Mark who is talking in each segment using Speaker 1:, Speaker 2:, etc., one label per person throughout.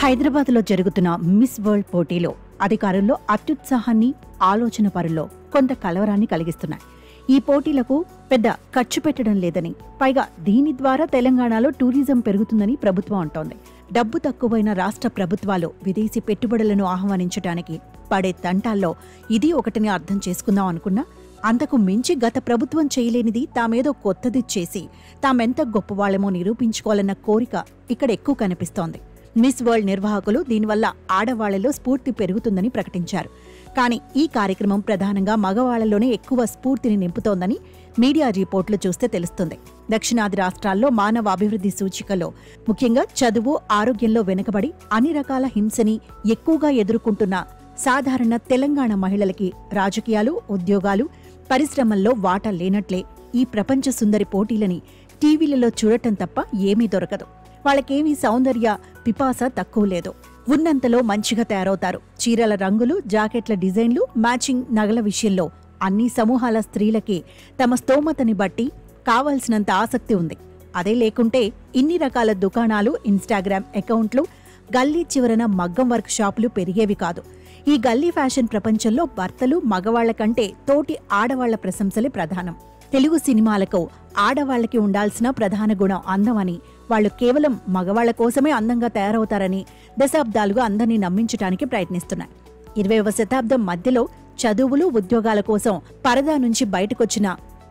Speaker 1: హైదరాబాద్లో జరుగుతున్న miss world పోటీలో అధికారుల్లో అత్యుత్సాహాన్ని, ఆలోచన పరుల్లో కొంత కలవరాన్ని కలిగిస్తున్నాయి. ఈ పోటీలకు పెద్ద ఖర్చు పెట్టడం లేదని, పైగా దీని ద్వారా తెలంగాణలో టూరిజం పెరుగుతుందని ప్రభుత్వం అంటోంది. డబ్బు తక్కువైన రాష్ట్ర ప్రభుత్వాలు విదేశీ పెట్టుబడులను ఆహ్వానించడానికి పడే తంటాల్లో ఇది ఒకటిని అర్థం చేసుకుందాం అనుకున్నా, అంతకు మించి గత ప్రభుత్వం చేయలేనిది తామేదో కొత్తది చేసి తామెంత గొప్పవాళ్లమో నిరూపించుకోవాలన్న కోరిక ఇక్కడ ఎక్కువ కనిపిస్తోంది. మిస్ వరల్డ్ నిర్వాహకులు దీనివల్ల ఆడవాళ్లలో స్ఫూర్తి పెరుగుతుందని ప్రకటించారు. కానీ ఈ కార్యక్రమం ప్రధానంగా మగవాళ్లలోనే ఎక్కువ స్ఫూర్తిని నింపుతోందని మీడియా రిపోర్టులు చూస్తే తెలుస్తుంది. దక్షిణాది రాష్ట్రాల్లో మానవ అభివృద్ధి సూచికలో ముఖ్యంగా చదువు, ఆరోగ్యంలో వెనుకబడి అన్ని రకాల హింసని ఎక్కువగా ఎదుర్కొంటున్న సాధారణ తెలంగాణ మహిళలకి రాజకీయాలు, ఉద్యోగాలు, పరిశ్రమల్లో వాటా లేనట్లే ఈ ప్రపంచ సుందరి పోటీలని టీవీలలో చూడటం తప్ప ఏమీ దొరకదు. వాళ్ళకేమీ సౌందర్య పిపాస తక్కువ లేదు. ఉన్నంతలో మంచిగా తయారవుతారు. చీరల రంగులు, జాకెట్ల డిజైన్లు, మ్యాచింగ్ నగల విషయంలో అన్ని సమూహాల స్త్రీలకి తమ స్తోమతని బట్టి కావాల్సినంత ఆసక్తి ఉంది. అదే లేకుంటే ఇన్ని రకాల దుకాణాలు, ఇన్స్టాగ్రామ్ అకౌంట్లు, గల్లీ చివరన మగ్గం వర్క్ షాపులు పెరిగేవి కాదు. ఈ గల్లీ ఫ్యాషన్ ప్రపంచంలో భర్తలు, మగవాళ్ల కంటే తోటి ఆడవాళ్ల ప్రశంసలే ప్రధానం. తెలుగు సినిమాలకు ఆడవాళ్లకి ఉండాల్సిన ప్రధాన గుణం అందం అని, వాళ్లు కేవలం మగవాళ్ల కోసమే అందంగా తయారవుతారని దశాబ్దాలుగా అందరినీ నమ్మించడానికి ప్రయత్నిస్తున్నాయి. 20వ శతాబ్దం మధ్యలో చదువులు, ఉద్యోగాల కోసం పరదా నుంచి బయటకొచ్చిన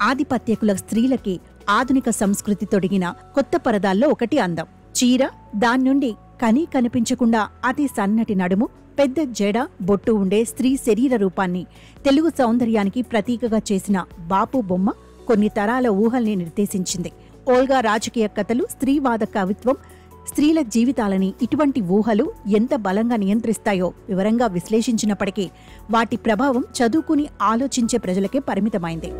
Speaker 1: ఆధిపత్యకుల స్త్రీలకి ఆధునిక సంస్కృతి తొడిగిన కొత్త పరదాల్లో ఒకటి అందం. చీర, దాని నుండి కనీ కనిపించకుండా అతి సన్నటి నడుము, పెద్ద జడ, బొట్టు ఉండే స్త్రీ శరీర రూపాన్ని తెలుగు సౌందర్యానికి ప్రతీకగా చేసిన బాపు బొమ్మ కొన్ని తరాల ఊహల్ని నిర్దేశించింది. ఓల్గా రాజకీయ కథలు, స్త్రీవాద కవిత్వం స్త్రీల జీవితాలని ఇటువంటి ఊహలు ఎంత బలంగా నియంత్రిస్తాయో వివరంగా విశ్లేషించినప్పటికీ వాటి ప్రభావం చదువుకుని ఆలోచించే ప్రజలకే పరిమితమైంది.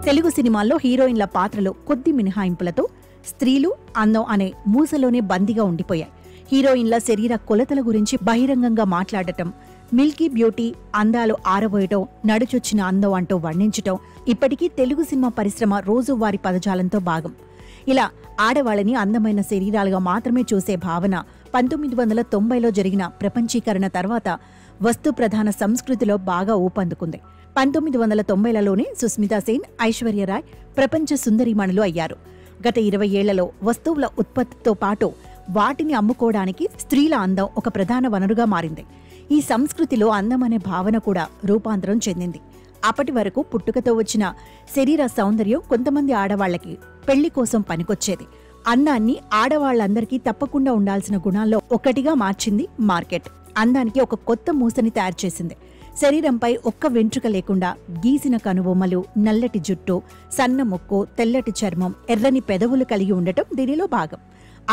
Speaker 1: తెలుగు సినిమాల్లో హీరోయిన్ల పాత్రలు కొద్ది మినహాయింపులతో స్త్రీలు అందం అనే మూసలోనే బందీగా ఉండిపోయాయి. హీరోయిన్ల శరీర కొలతల గురించి బహిరంగంగా మాట్లాడటం, మిల్కీ బ్యూటీ, అందాలు ఆరబోయటం, నడుచొచ్చిన అందం అంటూ వర్ణించటం ఇప్పటికీ తెలుగు సినిమా పరిశ్రమ రోజువారీ పదజాలంతో భాగం. ఇలా ఆడవాళ్ళని అందమైన శరీరాలుగా మాత్రమే చూసే భావన 1990లో జరిగిన ప్రపంచీకరణ తర్వాత వస్తు ప్రధాన సంస్కృతిలో బాగా ఊపందుకుంది. 1990లలోనే సుస్మితా సేన్, ఐశ్వర్యరాయ్ ప్రపంచ సుందరీమణులు అయ్యారు. గత 20 ఏళ్లలో వస్తువుల ఉత్పత్తితో పాటు వాటిని అమ్ముకోవడానికి స్త్రీల అందం ఒక ప్రధాన వనరుగా మారింది. ఈ సంస్కృతిలో అందం అనే భావన కూడా రూపాంతరం చెందింది. అప్పటి వరకు పుట్టుకతో వచ్చిన శరీర సౌందర్యం కొంతమంది ఆడవాళ్లకి పెళ్లి కోసం పనికొచ్చేది. అందాన్ని ఆడవాళ్లందరికీ తప్పకుండా ఉండాల్సిన గుణాల్లో ఒకటిగా మార్చింది మార్కెట్. అందానికి ఒక కొత్త మూసని తయారు చేసింది. శరీరంపై ఒక్క వెంట్రుక లేకుండా గీసిన కనుబొమ్మలు, నల్లటి జుట్టు, సన్న ముక్కు, తెల్లటి చర్మం, ఎర్రని పెదవులు కలిగి ఉండటం దీనిలో భాగం.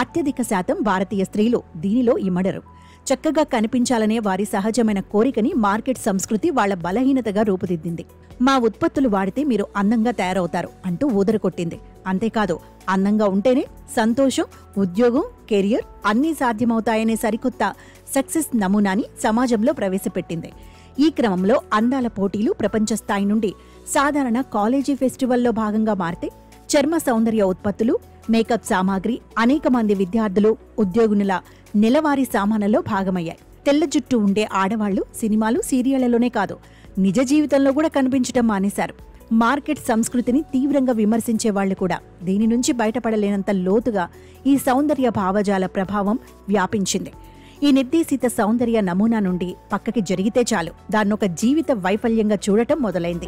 Speaker 1: అత్యధిక శాతం భారతీయ స్త్రీలు దీనిలో ఇమడరు. చక్కగా కనిపించాలనే వారి సహజమైన కోరికని మార్కెట్ సంస్కృతి వాళ్ల బలహీనతగా రూపుదిద్దింది. మా ఉత్పత్తులు వాడితే మీరు అందంగా తయారవుతారు అంటూ ఊదరకొట్టింది. అంతేకాదు, అందంగా ఉంటేనే సంతోషం, ఉద్యోగం, కెరియర్ అన్నీ సాధ్యమవుతాయనే సరికొత్త సక్సెస్ నమూనాని సమాజంలో ప్రవేశపెట్టింది. ఈ క్రమంలో అందాల పోటీలు ప్రపంచ స్థాయి నుండి సాధారణ కాలేజీ ఫెస్టివల్లో భాగంగా మారితే చర్మ సౌందర్య ఉత్పత్తులు, మేకప్ సామాగ్రి అనేక మంది విద్యార్థులు, ఉద్యోగునుల నెలవారీ సామాన్లలో భాగమయ్యాయి. తెల్ల జుట్టు ఉండే ఆడవాళ్లు సినిమాలు, సీరియళ్లలోనే కాదు నిజ జీవితంలో కూడా కనిపించడం మానేశారు. మార్కెట్ సంస్కృతిని తీవ్రంగా విమర్శించే వాళ్లు కూడా దీని నుంచి బయటపడలేనంత లోతుగా ఈ సౌందర్య భావజాల ప్రభావం వ్యాపించింది. ఈ నిర్దేశిత సౌందర్య నమూనా నుండి పక్కకి జరిగితే చాలు దాన్నొక జీవిత వైఫల్యంగా చూడటం మొదలైంది.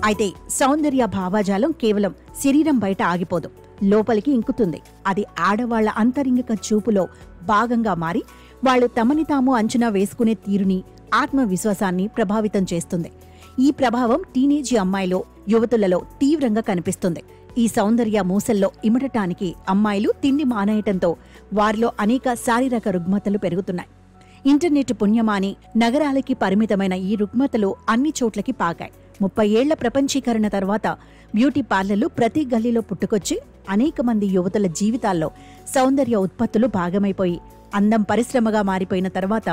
Speaker 1: అయితే సౌందర్య భావజాలం కేవలం శరీరం బయట ఆగిపోదు, లోపలికి ఇంకుతుంది. అది ఆడవాళ్ల అంతరింగిక చూపులో భాగంగా మారి వాళ్లు తమని తాము అంచనా వేసుకునే తీరుని, ఆత్మవిశ్వాసాన్ని ప్రభావితం చేస్తుంది. ఈ ప్రభావం టీనేజీ అమ్మాయిలో, యువతులలో తీవ్రంగా కనిపిస్తుంది. ఈ సౌందర్య మూసల్లో ఇమడటానికి అమ్మాయిలు తిండి మానేయటంతో వారిలో అనేక శారీరక రుగ్మతలు పెరుగుతున్నాయి. ఇంటర్నెట్ పుణ్యమాని నగరాలకి పరిమితమైన ఈ రుగ్మతలు అన్ని చోట్లకి పాకాయి. 30 ఏళ్ల ప్రపంచీకరణ తర్వాత బ్యూటీ పార్లర్లు ప్రతి గల్లీలో పుట్టుకొచ్చి అనేక మంది యువతుల జీవితాల్లో సౌందర్య ఉత్పత్తులు భాగమైపోయి అందం పరిశ్రమగా మారిపోయిన తర్వాత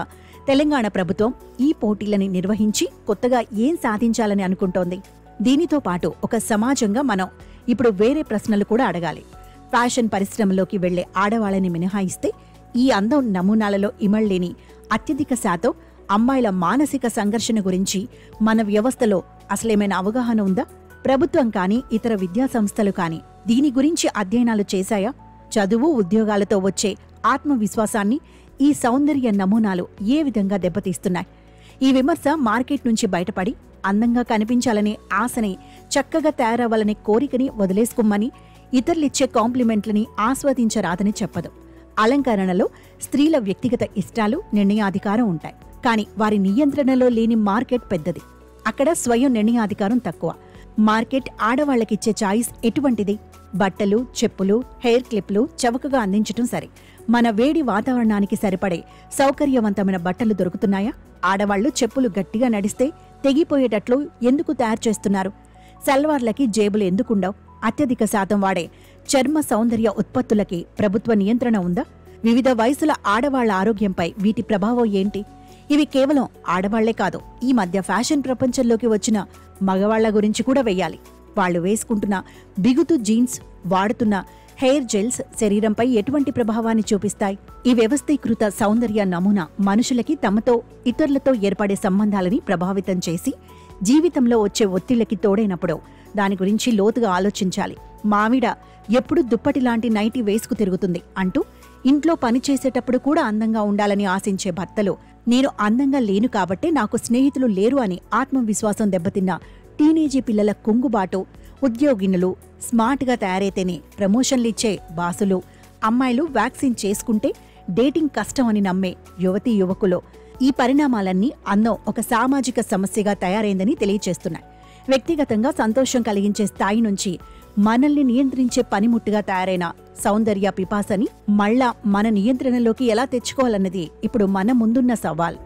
Speaker 1: తెలంగాణ ప్రభుత్వం ఈ పోటీలని నిర్వహించి కొత్తగా ఏం సాధించాలని అనుకుంటోంది? దీనితో పాటు ఒక సమాజంగా మనం ఇప్పుడు వేరే ప్రశ్నలు కూడా అడగాలి. ఫ్యాషన్ పరిశ్రమలోకి వెళ్లే ఆడవాళ్ళని మినహాయిస్తే ఈ అందం నమూనాలలో ఇమళ్లేని అత్యధిక శాతం అమ్మాయిల మానసిక సంఘర్షణ గురించి మన వ్యవస్థలో అసలేమైనా అవగాహన ఉందా? ప్రభుత్వం కానీ ఇతర విద్యాసంస్థలు కానీ దీని గురించి అధ్యయనాలు చేశాయా? చదువు, ఉద్యోగాలతో వచ్చే ఆత్మవిశ్వాసాన్ని ఈ సౌందర్య నమూనాలు ఏ విధంగా దెబ్బతీస్తున్నాయి? ఈ విమర్శ మార్కెట్ నుంచి బయటపడి అందంగా కనిపించాలనే ఆశని, చక్కగా తయారవ్వాలనే కోరికని వదిలేసుకోమని, ఇతరులిచ్చే కాంప్లిమెంట్లని ఆస్వాదించరాదని చెప్పదు. అలంకరణలో స్త్రీల వ్యక్తిగత ఇష్టాలు, నిర్ణయాధికారం ఉంటాయి. కానీ వారి నియంత్రణలో లేని మార్కెట్ పెద్దది. అక్కడ స్వయం నిర్ణయాధికారం తక్కువ. మార్కెట్ ఆడవాళ్లకిచ్చే చాయిస్ ఎటువంటిది? బట్టలు, చెప్పులు, హెయిర్ క్లిప్లు చవకగా అందించటం సరే, మన వేడి వాతావరణానికి సరిపడే సౌకర్యవంతమైన బట్టలు దొరుకుతున్నాయా? ఆడవాళ్లు చెప్పులు గట్టిగా నడిస్తే తెగిపోయేటట్లు ఎందుకు తయారు చేస్తున్నారు? సల్వార్లకి జేబులు ఎందుకుండవు? అత్యధిక శాతం వాడే చర్మ సౌందర్య ఉత్పత్తులకి ప్రభుత్వ నియంత్రణ ఉందా? వివిధ వయసుల ఆడవాళ్ల ఆరోగ్యంపై వీటి ప్రభావం ఏంటి? ఇవి కేవలం ఆడవాళ్లే కాదు, ఈ మధ్య ఫ్యాషన్ ప్రపంచంలోకి వచ్చిన మగవాళ్ల గురించి కూడా వెయ్యాలి. వాళ్లు వేసుకుంటున్న బిగుతు జీన్స్, వాడుతున్న హెయిర్ జెల్స్ శరీరంపై ఎటువంటి ప్రభావాన్ని చూపిస్తాయి? ఈ వ్యవస్థీకృత సౌందర్య నమూనా మనుషులకి తమతో, ఇతరులతో ఏర్పడే సంబంధాలని ప్రభావితం చేసి జీవితంలో వచ్చే ఒత్తిళ్లకి తోడైనప్పుడు దాని గురించి లోతుగా ఆలోచించాలి. మావిడ ఎప్పుడు దుప్పటిలాంటి నైటీ వేసుకు తిరుగుతుంది అంటూ ఇంట్లో పనిచేసేటప్పుడు కూడా అందంగా ఉండాలని ఆశించే భర్తలు, నేను అందంగా లేను కాబట్టే నాకు స్నేహితులు లేరు అని ఆత్మవిశ్వాసం దెబ్బతిన్న టీనేజీ పిల్లల కుంగుబాటు, ఉద్యోగినులు స్మార్ట్గా తయారైతేనే ప్రమోషన్లిచ్చే బాసులు, అమ్మాయిలు వ్యాక్సిన్ చేసుకుంటే డేటింగ్ కష్టం అని నమ్మే యువతీ యువకులు, ఈ పరిణామాలన్నీ అందం ఒక సామాజిక సమస్యగా తయారైందని తెలియచేస్తున్నాయి. వ్యక్తిగతంగా సంతోషం కలిగించే స్థాయి నుంచి మనల్ని నియంత్రించే పనిముట్టుగా తయారైన సౌందర్య పిపాసని మళ్ళా మన నియంత్రణలోకి ఎలా తెచ్చుకోవాలన్నది ఇప్పుడు మన ముందున్న సవాల్.